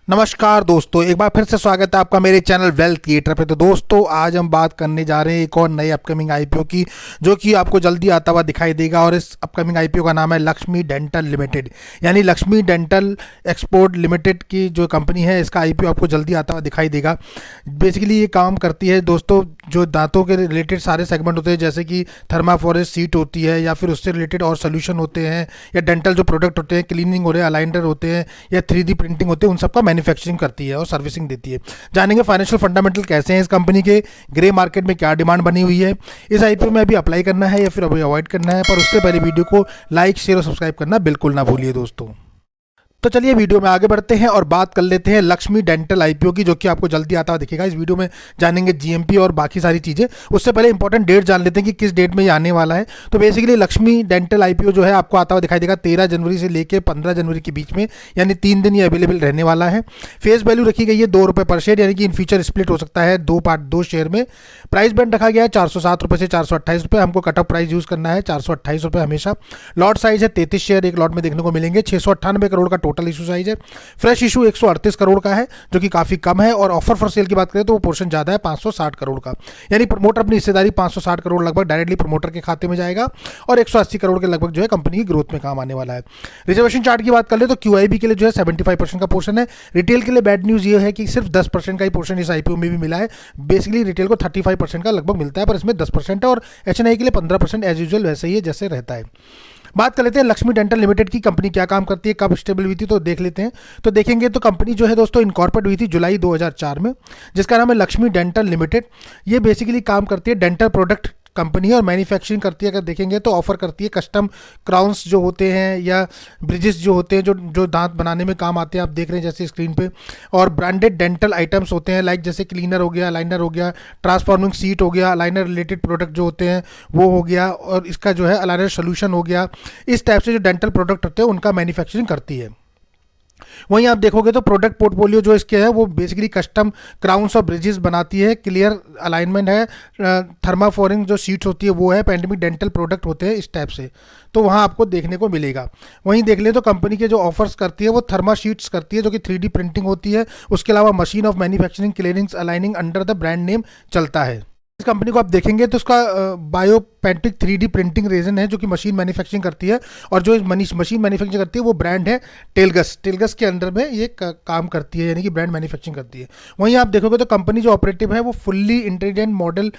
नमस्कार दोस्तों, एक बार फिर से स्वागत है आपका मेरे चैनल वेल्थ क्रिएटर पे। तो दोस्तों, आज हम बात करने जा रहे हैं एक और नए अपकमिंग आईपीओ की, जो कि आपको जल्दी आता हुआ दिखाई देगा। और इस अपकमिंग आईपीओ का नाम है लक्ष्मी डेंटल लिमिटेड, यानी लक्ष्मी डेंटल एक्सपोर्ट लिमिटेड की जो कंपनी है, इसका आईपीओ आपको जल्दी आता हुआ दिखाई देगा। बेसिकली ये काम करती है दोस्तों, जो दांतों के रिलेटेड सारे सेगमेंट होते हैं, जैसे कि थर्माफोरेस सीट होती है या फिर उससे रिलेटेड और सोल्यूशन होते हैं, या डेंटल जो प्रोडक्ट होते हैं, क्लीनिंग हो रहे हैं, अलाइनर होते हैं, या 3D प्रिंटिंग होते हैं, उन सबका मैन्युफैक्चरिंग करती है और सर्विसिंग देती है। जानेंगे फाइनेंशियल फंडामेंटल कैसे हैं इस कंपनी के, ग्रे मार्केट में क्या डिमांड बनी हुई है, इस आईपीओ में अभी अप्लाई करना है या फिर अभी अवॉइड करना है। पर उससे पहले वीडियो को लाइक, शेयर और सब्सक्राइब करना बिल्कुल ना भूलिए दोस्तों। तो चलिए वीडियो में आगे बढ़ते हैं और बात कर लेते हैं लक्ष्मी डेंटल आईपीओ की, जो कि आपको जल्दी आता हुआ दिखेगा। इस वीडियो में जानेंगे जीएमपी और बाकी सारी चीज़ें। उससे पहले इंपॉर्टेंट डेट जान लेते हैं कि किस डेट में ये आने वाला है। तो बेसिकली लक्ष्मी डेंटल आईपीओ जो है आपको आता हुआ दिखाई देगा 13 जनवरी से लेकर 15 जनवरी के बीच में, यानी 3 दिन ये अवेलेबल रहने वाला है। फेस वैल्यू रखी गई है 2 रुपये पर शेयर, यानी कि इन फ्यूचर स्प्लिट हो सकता है 2 शेयर में। प्राइस बैंड रखा गया है 407 रुपये से 428 रुपये। हमको कट ऑफ प्राइस यूज़ करना है 428 रुपये हमेशा। लॉट साइज है 33 शेयर एक लॉट में देखने को मिलेंगे। 698 करोड़ का टोटल इशू साइज है। फ्रेश इशू 138 करोड़ का है, जो कि काफी कम है। और ऑफर फॉर सेल की बात करें तो वो पोर्शन ज्यादा है 560 करोड़ का, यानी प्रमोटर अपनी हिस्सेदारी 560 करोड़ लगभग डायरेक्टली प्रमोटर के खाते में जाएगा और 180 करोड़ के लगभग जो है कंपनी की ग्रोथ में काम आने वाला है। रिजर्वेशन चार्ट की बात कर ले तो क्यूआईबी के लिए जो है 75% का पोर्शन है। रिटेल के लिए बैड न्यूज ये है कि सिर्फ 10% का ही पोर्शन इस आईपीओ में भी मिला है। बेसिकली रिटेल को 35% का लगभग मिलता है, पर इसमें 10% है। और एचएनआई के लिए 15% एज यूजुअल वैसे ही है जैसे रहता है। बात कर लेते हैं लक्ष्मी डेंटल लिमिटेड की, कंपनी क्या काम करती है, कब स्टेबल हुई थी, तो देख लेते हैं। तो देखेंगे तो कंपनी जो है दोस्तों इनकॉर्पोरेट हुई थी जुलाई 2004 में, जिसका नाम है लक्ष्मी डेंटल लिमिटेड। ये बेसिकली काम करती है डेंटल प्रोडक्ट कंपनी है और मैन्युफैक्चरिंग करती है। अगर देखेंगे तो ऑफर करती है कस्टम क्राउन्स जो होते हैं या ब्रिजेस जो होते हैं, जो दांत बनाने में काम आते हैं, आप देख रहे हैं जैसे स्क्रीन पे। और ब्रांडेड डेंटल आइटम्स होते हैं, लाइक जैसे क्लीनर हो गया, अलाइनर हो गया, ट्रांसफॉर्मिंग सीट हो गया, अलाइनर रिलेटेड प्रोडक्ट जो होते हैं वो हो गया, और इसका जो है अलाइनर सोल्यूशन हो गया। इस टाइप से जो डेंटल प्रोडक्ट होते हैं उनका मैन्युफैक्चरिंग करती है। वहीं आप देखोगे तो प्रोडक्ट पोर्टफोलियो जो इसके है वो बेसिकली कस्टम क्राउन्स और ब्रिजेस बनाती है, क्लियर अलाइनमेंट है, थर्माफोरिंग जो सीट्स होती है वो है, पैंडेमिक डेंटल प्रोडक्ट होते हैं इस टाइप से। तो वहाँ आपको देखने को मिलेगा। वहीं देख ले तो कंपनी के जो ऑफर्स करती है वो थर्मा शीट्स करती है, जो कि 3D प्रिंटिंग होती है। उसके अलावा machine of manufacturing, cleanings, aligning under the brand name चलता है। इस कंपनी को आप देखेंगे तो उसका बायोपेंटिक 3D प्रिंटिंग रेजन है, जो कि मशीन मैन्युफैक्चरिंग करती है। और जो मशीन मैन्युफैक्चरिंग करती है वो ब्रांड है टेलगस के अंडर में ये काम करती है, यानी कि ब्रांड मैन्युफैक्चरिंग करती है। वहीं आप देखोगे तो कंपनी जो ऑपरेटिव है वो fully intelligent model,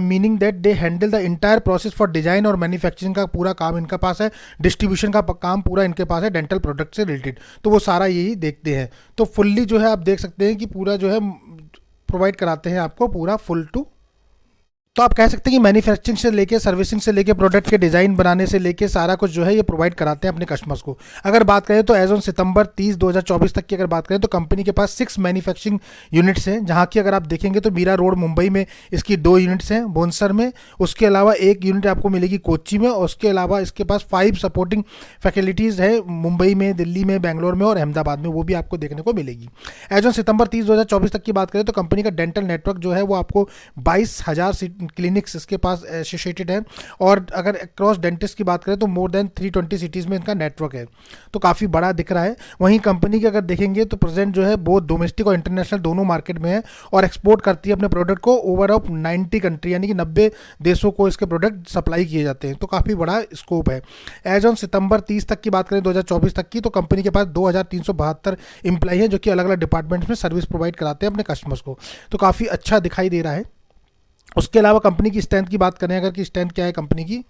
meaning that they handle the entire process for design और मैन्युफैक्चरिंग का पूरा काम इनके पास है। डिस्ट्रीब्यूशन का काम पूरा इनके पास है डेंटल प्रोडक्ट से रिलेटेड, तो वो सारा यही देखते हैं। तो फुल्ली जो है आप देख सकते हैं कि पूरा जो है प्रोवाइड कराते हैं आपको पूरा फुल टू। तो आप कह सकते हैं कि मैन्युफैक्चरिंग से लेके सर्विसिंग से लेके प्रोडक्ट के डिज़ाइन बनाने से लेके सारा कुछ जो है ये प्रोवाइड कराते हैं अपने कस्टमर्स को। अगर बात करें तो एज ऑन सितंबर 30 2024 तक की अगर बात करें तो कंपनी के पास 6 मैन्युफैक्चरिंग यूनिट्स हैं, जहाँ की अगर आप देखेंगे तो मीरा रोड मुंबई में इसकी 2 यूनिट्स हैं, बोनसर में। उसके अलावा 1 यूनिट आपको मिलेगी कोच्चि में। और उसके अलावा इसके पास 5 सपोर्टिंग फैसिलिटीज़ है मुंबई में, दिल्ली में, बेंगलोर में और अहमदाबाद में, वो भी आपको देखने को मिलेगी। एज ऑन सितंबर 30 2024 तक की बात करें तो कंपनी का डेंटल नेटवर्क जो है वो आपको 22,000 क्लिनिक्स इसके पास एसोसिएटेड है। और अगर अक्रॉस डेंटिस्ट की बात करें तो मोर देन 320 सिटीज़ में इनका नेटवर्क है, तो काफ़ी बड़ा दिख रहा है। वहीं कंपनी के अगर देखेंगे तो प्रेजेंट जो है बहुत डोमेस्टिक और इंटरनेशनल दोनों मार्केट में है, और एक्सपोर्ट करती है अपने प्रोडक्ट को ओवर ऑफ 90 कंट्री, यानी कि 90 देशों को इसके प्रोडक्ट सप्लाई किए जाते हैं। तो काफ़ी बड़ा स्कोप है। एज ऑन सितंबर 30 तक की बात करें 2024 तक की, तो कंपनी के पास 2372 एम्प्लॉई हैं, जो कि अलग अलग डिपार्टमेंट्स में सर्विस प्रोवाइड कराते हैं अपने कस्टमर्स को। तो काफ़ी अच्छा दिखाई दे रहा है। उसके अलावा कंपनी की स्ट्रेंथ की बात करें अगर कि स्ट्रेंथ क्या है कंपनी की,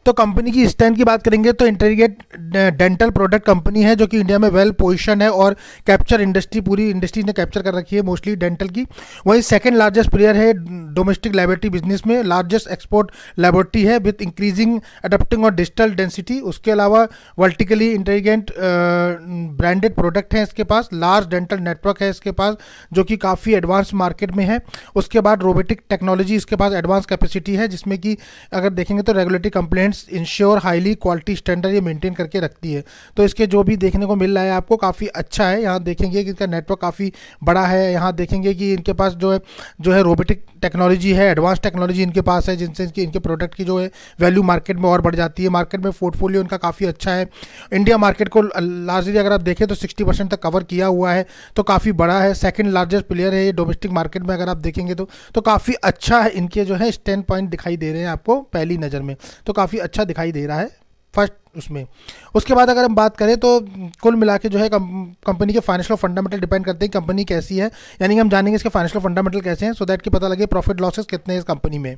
तो कंपनी की स्ट्रेंथ की बात करेंगे तो इंटीग्रेटेड डेंटल प्रोडक्ट कंपनी है, जो कि इंडिया में वेल पोजीशन है और कैप्चर इंडस्ट्री, पूरी इंडस्ट्री ने कैप्चर कर रखी है मोस्टली डेंटल की। वहीं सेकंड लार्जेस्ट प्लेयर है डोमेस्टिक लैबोरेटरी बिजनेस में, लार्जेस्ट एक्सपोर्ट लैबोरेटरी है विद इंक्रीजिंग अडप्टिंग और डिजिटल डेंसिटी। उसके अलावा वर्टिकली इंटेलिजेंट ब्रांडेड प्रोडक्ट हैं इसके पास, लार्ज डेंटल नेटवर्क है इसके पास, जो कि काफ़ी एडवांस मार्केट में है। उसके बाद रोबोटिक टेक्नोलॉजी इसके पास एडवांस कैपेसिटी है, जिसमें कि अगर देखेंगे तो regulatory complaint payments ensure highly quality standard ये मेंटेन करके रखती है। तो इसके जो भी देखने को मिल रहा है आपको काफ़ी अच्छा है। यहाँ देखेंगे कि इनका नेटवर्क काफ़ी बड़ा है। यहाँ देखेंगे कि इनके पास जो है रोबोटिक टेक्नोलॉजी है, एडवांस टेक्नोलॉजी इनके पास है, जिनसे इनके प्रोडक्ट की जो है वैल्यू मार्केट में और बढ़ जाती है। मार्केट में पोर्टफोलियो इनका काफ़ी अच्छा है। इंडिया मार्केट को लार्जली अगर आप देखें तो 60% तक कवर किया हुआ है, तो काफ़ी बड़ा है। सेकंड लार्जेस्ट प्लेयर है ये डोमेस्टिक मार्केट में अगर आप देखेंगे तो काफ़ी अच्छा है। इनके जो है स्टैंड पॉइंट दिखाई दे रहे हैं आपको पहली नज़र में, तो काफ़ी अच्छा दिखाई दे रहा है फर्स्ट उसमें। उसके बाद अगर हम बात करें तो कुल मिला के जो है कंपनी के फाइनेंशियल फंडामेंटल डिपेंड करते हैं कंपनी कैसी है, यानी कि हम जानेंगे इसके फाइनेंशियल फंडामेंटल कैसे हैं, सो दैट कि पता लगे प्रॉफिट लॉसेस कितने हैं इस कंपनी में।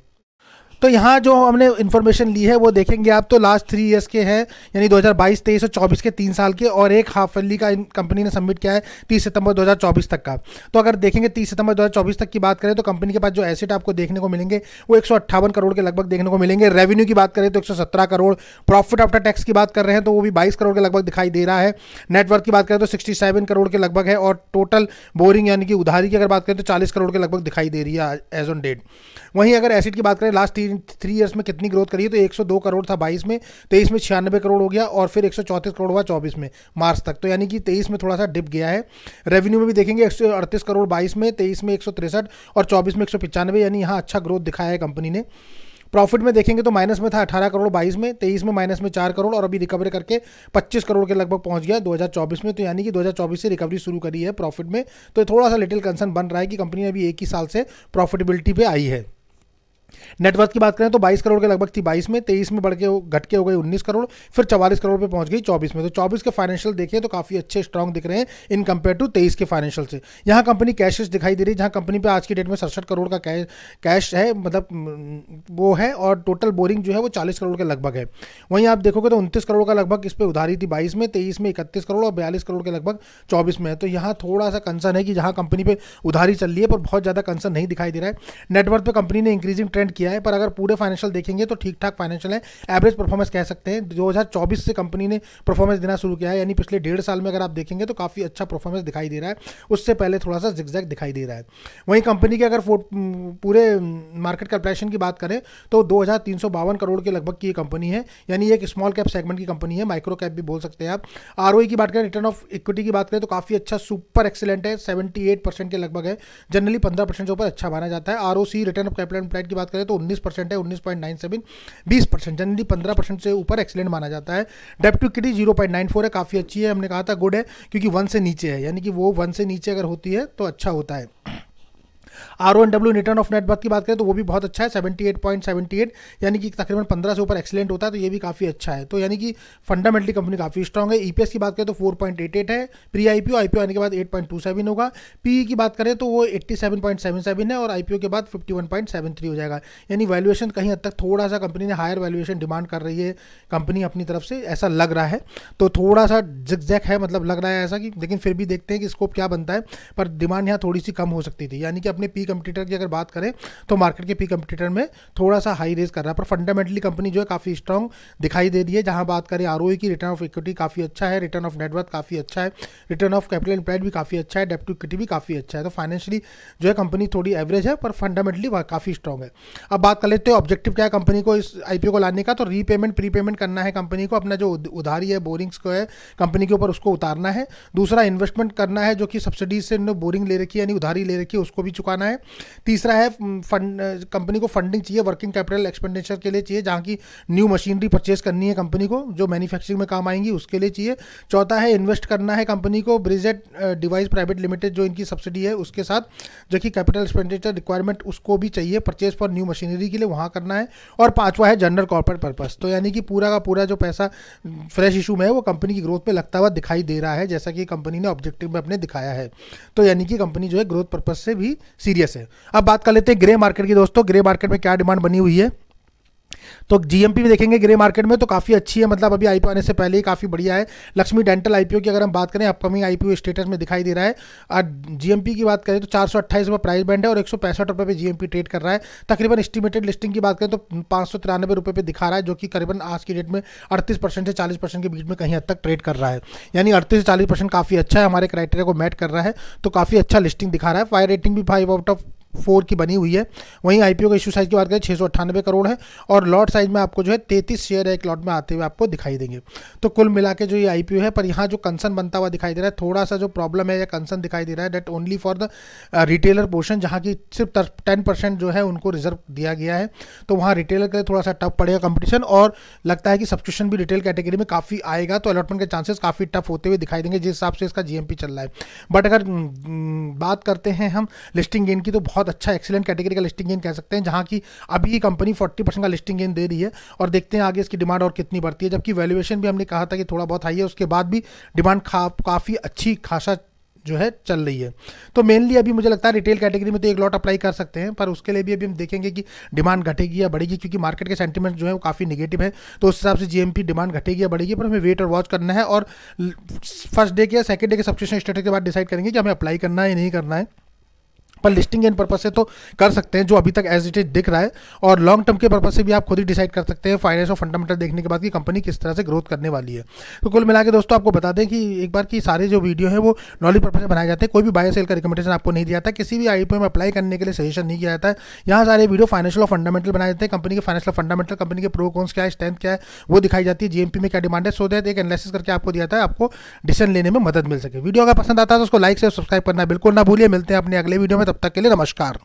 तो यहाँ जो हमने इन्फॉर्मेशन ली है वो देखेंगे आप, तो लास्ट 3 ईयर्स के हैं, यानी 2022, 23 और 24 के 3 साल के, और एक हाफ ईयरली का कंपनी ने सबमिट किया है 30 सितंबर 2024 तक का। तो अगर देखेंगे 30 सितंबर 2024 तक की बात करें तो कंपनी के पास जो एसेट आपको देखने को मिलेंगे वो 158 करोड़ के लगभग देखने को मिलेंगे। रेवेन्यू की बात करें तो 117 करोड़, प्रॉफिट आफ्टर टैक्स की बात कर रहे हैं तो वो भी 22 करोड़ के लगभग दिखाई दे रहा है। नेटवर्क की बात करें तो 67 करोड़ के लगभग है, और टोटल बोरिंग यानी कि उधारी की अगर बात करें तो 40 करोड़ के लगभग दिखाई दे रही है एज ऑन डेट। वहीं अगर एसेट की बात करें लास्ट 3 ईयर्स में कितनी ग्रोथ करी है तो 102 करोड़ था 22 में, 23 में 96 करोड़ हो गया, और फिर 134 करोड़ हुआ 24 में मार्च तक, तो यानी कि 23 में थोड़ा सा डिप गया है। रेवेन्यू में भी देखेंगे 138 करोड़ 22 में, 23 में 163 और 24 में 195, यानी यहाँ अच्छा ग्रोथ दिखाया है कंपनी ने। प्रॉफिट में देखेंगे तो माइनस में था 18 करोड़ 22 में, 23 में माइनस में 4 करोड़, और अभी रिकवरी करके 25 करोड़ के लगभग पहुंच गया 2024 में, तो यानी कि 2024 से रिकवरी शुरू करी है प्रॉफिट में। तो थोड़ा सा लिटिल कंसर्न बन रहा है कि कंपनी अभी एक ही साल से प्रॉफिटेबिलिटी पे आई है। नेटवर्थ की बात करें तो 22 करोड़ के लगभग थी 22 में, 23 में बढ़ के घट के हो गई 19 करोड़, फिर 44 करोड़ पे पहुंच गई 24 में। तो 24 के फाइनेंशियल देखें तो काफ़ी अच्छे स्ट्रॉन्ग दिख रहे हैं इन कंपेयर टू 23 के फाइनेंशियल से। यहाँ कंपनी कैशेस दिखाई दे रही है, जहाँ कंपनी पे आज की डेट में 67 करोड़ का कैश है, मतलब वो है, और टोटल बोरिंग जो है वो 40 करोड़ के लगभग है। वहीं आप देखोगे तो 29 करोड़ का लगभग इस पर उधारी थी 22 में, 23 में 31 करोड़ और 42 करोड़ के लगभग 24 में है। तो यहाँ थोड़ा सा कंसर्न है कि जहाँ कंपनी पे उधारी चल रही है पर बहुत ज़्यादा कंसर्न नहीं दिखाई दे रहा है। नेटवर्थ पे कंपनी ने इंक्रीजिंग ट्रेंड किया है, पर अगर पूरे फाइनेंशियल देखेंगे तो ठीक ठाक फाइनेंशियल है, एवरेज परफॉर्मेंस कह सकते हैं। 2024 से कंपनी ने परफॉर्मेंस देना शुरू किया है, यानी पिछले 1.5 साल में अगर आप देखेंगे तो काफ़ी अच्छा परफॉर्मेंस दिखाई दे रहा है, उससे पहले थोड़ा सा जिगजैग दिखाई दे रहा है। वहीं कंपनी के अगर पूरे मार्केट कैपिटलाइजेशन की बात करें तो 2352 करोड़ के लगभग की कंपनी है, यानी एक स्मॉल कैप सेगमेंट की कंपनी है, माइक्रो कैप भी बोल सकते हैं आप। आरओई की बात करें, रिटर्न ऑफ इक्विटी की बात करें तो काफ़ी अच्छा सुपर एक्सीलेंट है, 78% के लगभग है, जनरली 15% से ऊपर अच्छा माना जाता है। ROC return of capital employed की बात करें तो 19% है, 19.97, 20%, जनरली 15% से ऊपर एक्सीलेंट माना जाता है। डेब्ट टू इक्विटी 0.94 है, काफ़ी अच्छी है, हमने कहा था गुड है क्योंकि 1 से नीचे है, यानी कि वो 1 से नीचे अगर होती है तो अच्छा होता है। RONW return of net worth की बात करें तो वो भी बहुत अच्छा है, 78.78, यानी कि तकरीबन 15 से ऊपर एक्सीलेंट होता है, तो ये भी काफ़ी अच्छा है। तो यानी कि फंडामेंटली कंपनी काफ़ी स्ट्रॉग है। EPS की बात करें तो 4.88 है, प्री IPO आने के बाद 8.27 होगा। PE की बात करें तो वो 87.77 है, और IPO के बाद 51.73 हो जाएगा, यानी वैल्यूएशन कहीं हद तक थोड़ा सा कंपनी ने हायर वैल्यूएशन डिमांड कर रही है कंपनी अपनी तरफ से, ऐसा लग रहा है। तो थोड़ा सा जिगजैग है, मतलब लग रहा है ऐसा कि, लेकिन फिर भी देखते हैं कि स्कोप क्या बनता है, पर डिमांड यहाँ थोड़ी सी कम हो सकती थी, यानी कि अपने पी कंपटीटर की अगर बात करें तो मार्केट के पी कंपटीटर में थोड़ा सा हाई रेज कर रहा है, पर फंडामेंटली कंपनी जो है काफ़ी स्ट्रॉन्ग दिखाई दे रही है। जहां बात करें ROE की, रिटर्न ऑफ इक्विटी काफ़ी अच्छा है, रिटर्न ऑफ नेटवर्थ काफ़ी अच्छा है, रिटर्न ऑफ कैपिटल एम्प्लॉयड भी काफ़ी अच्छा है, डेब्ट टू इक्विटी भी काफ़ी अच्छा है। तो फाइनेंशियली जो है कंपनी थोड़ी एवरेज है, पर फंडामेंटली काफ़ी स्ट्रॉग है। अब बात कर लेते हैं ऑब्जेक्टिव क्या है कंपनी को इस IPO को लाने का, तो रीपेमेंट प्रीपेमेंट करना है कंपनी को, अपना जो उधारी है बोरिंग्स को है कंपनी के ऊपर उसको उतारना है। दूसरा इन्वेस्टमेंट करना है, जो कि सब्सिडीज से बोरिंग ले रखी है यानी उधारी ले रखी है उसको भी चुकाना है। तीसरा है कंपनी को फंडिंग चाहिए, वर्किंग कैपिटल एक्सपेंडिचर के लिए चाहिए, जहाँ की न्यू मशीनरी परचेज करनी है कंपनी को जो मैन्युफैक्चरिंग में काम आएंगी उसके लिए चाहिए। चौथा है इन्वेस्ट करना है कंपनी को ब्रिजेट डिवाइस प्राइवेट लिमिटेड जो इनकी सब्सिडी है उसके साथ, जो कि कैपिटल एक्सपेंडिचर रिक्वायरमेंट उसको भी चाहिए परचेज फॉर न्यू मशीनरी के लिए, वहाँ करना है। और पांचवा है जनरल कॉर्पोरेट पर्पस, तो यानी कि पूरा का पूरा जो पैसा फ्रेश इशू में है वो कंपनी की ग्रोथ में लगता हुआ दिखाई दे रहा है, जैसा कि कंपनी ने ऑब्जेक्टिव में अपने दिखाया है। तो यानी कि कंपनी जो है ग्रोथ पर्पस से भी सीरियस है। अब बात कर लेते हैं ग्रे मार्केट की दोस्तों, ग्रे मार्केट में क्या डिमांड बनी हुई है। तो GMP भी देखेंगे ग्रे मार्केट में तो काफ़ी अच्छी है, मतलब अभी IPO आने से पहले ही काफ़ी बढ़िया है। लक्ष्मी डेंटल IPO की अगर हम बात करें अपकमिंग IPO स्टेटस में दिखाई दे रहा है। और GMP की बात करें तो 428 रुपये प्राइस बैंड है और 165 रुपये पे GMP ट्रेड कर रहा है। तकरीबन एस्टिमेटेड लिस्टिंग की बात करें तो 593 रुपये पे दिखा रहा है, जो कि करीबन आज की डेट में 38% से 40% के बीच में कहीं हद तक ट्रेड कर रहा है, यानी 38 से 40% काफ़ी अच्छा है, हमारे क्राइटेरिया को मैट कर रहा है, तो काफ़ी अच्छा लिस्टिंग दिखा रहा है। फायर रेटिंग भी 5 आउट ऑफ 4 की बनी हुई है। वहीं आईपीओ का इशू साइज की बात करें 698 करोड़ है और लॉट साइज में आपको जो है 33 शेयर एक लॉट में आते हुए आपको दिखाई देंगे। तो कुल मिला के जो ये आईपीओ है, पर यहाँ जो कंसर्न बनता हुआ दिखाई दे रहा है, थोड़ा सा जो प्रॉब्लम है या कंसर्न दिखाई दे रहा है, date only for the retailer portion, जहाँ की सिर्फ 10% जो है उनको रिजर्व दिया गया है। तो वहाँ रिटेलर के लिए थोड़ा सा टफ पड़ेगा कंपटीशन, और लगता है कि सब्सक्रिप्शन भी रिटेल कैटेगरी में काफ़ी आएगा, तो अलॉटमेंट के चांसेस काफ़ी टफ होते हुए दिखाई देंगे जिस हिसाब से इसका जीएमपी चल रहा है। बट अगर बात करते हैं हम लिस्टिंग गेन की, तो बहुत अच्छा एक्सीलेंट कैटेगरी का लिस्टिंग गेन कह सकते हैं, जहां की अभी कंपनी 40% का लिस्टिंग गेन दे रही है, और देखते हैं आगे इसकी डिमांड और कितनी बढ़ती है। जबकि वैल्यूएशन भी हमने कहा था कि थोड़ा बहुत हाई है, उसके बाद भी डिमांड काफ़ी अच्छी खासा जो है चल रही है। तो मेनली अभी मुझे लगता है रिटेल कैटेगरी में तो एक लॉट अप्लाई कर सकते हैं, पर उसके लिए भी अभी हम देखेंगे कि डिमांड घटेगी या बढ़ेगी, क्योंकि मार्केट के सेंटीमेंट जो है वो काफ़ी नेगेटिव है। तो उस हिसाब से जीएमपी डिमांड घटेगी या बढ़ेगी, पर हमें वेट और वॉच करना है, और फर्स्ट डे के या सेकंड डे के सब्सक्रिप्शन स्टेटस के बाद डिसाइड करेंगे कि हमें अप्लाई करना है या नहीं करना है। पर लिस्टिंग गेन पर्पज से तो कर सकते हैं जो अभी तक एज इट इज दिख रहा है, और लॉन्ग टर्म के पर्पज से भी आप खुद ही डिसाइड कर सकते हैं फाइनेंस और फंडामेंटल देखने के बाद कि कंपनी किस तरह से ग्रोथ करने वाली है। तो कुल मिला के दोस्तों आपको बता दें कि एक बार की सारे जो वीडियो है वो नॉलेज पर्पज से बनाए जाते हैं, कोई भी बाय सेल का रिकमेंडेशन आपको नहीं दिया जाता, किसी भी आईपीओ में अप्लाई करने के लिए सजेशन नहीं किया जाता है। यहाँ सारे वीडियो फाइनेंशियल और फंडामेंटल बनाए जाते हैं, कंपनी के फाइनेंशियल फंडामेंटल, कंपनी के प्रो कॉन्स क्या है, स्ट्रेंथ क्या है, वो दिखाई जाती है, जीएमपी में क्या डिमांड है, सो दैट एक एनालिसिस करके आपको दिया जाता है, आपको डिसीजन लेने में मदद मिल सके। वीडियो अगर पसंद आता है तो उसको लाइक से सब्सक्राइब करना बिल्कुल ना भूलिए। मिलते हैं अपने अगले वीडियो में, तब तक के लिए नमस्कार।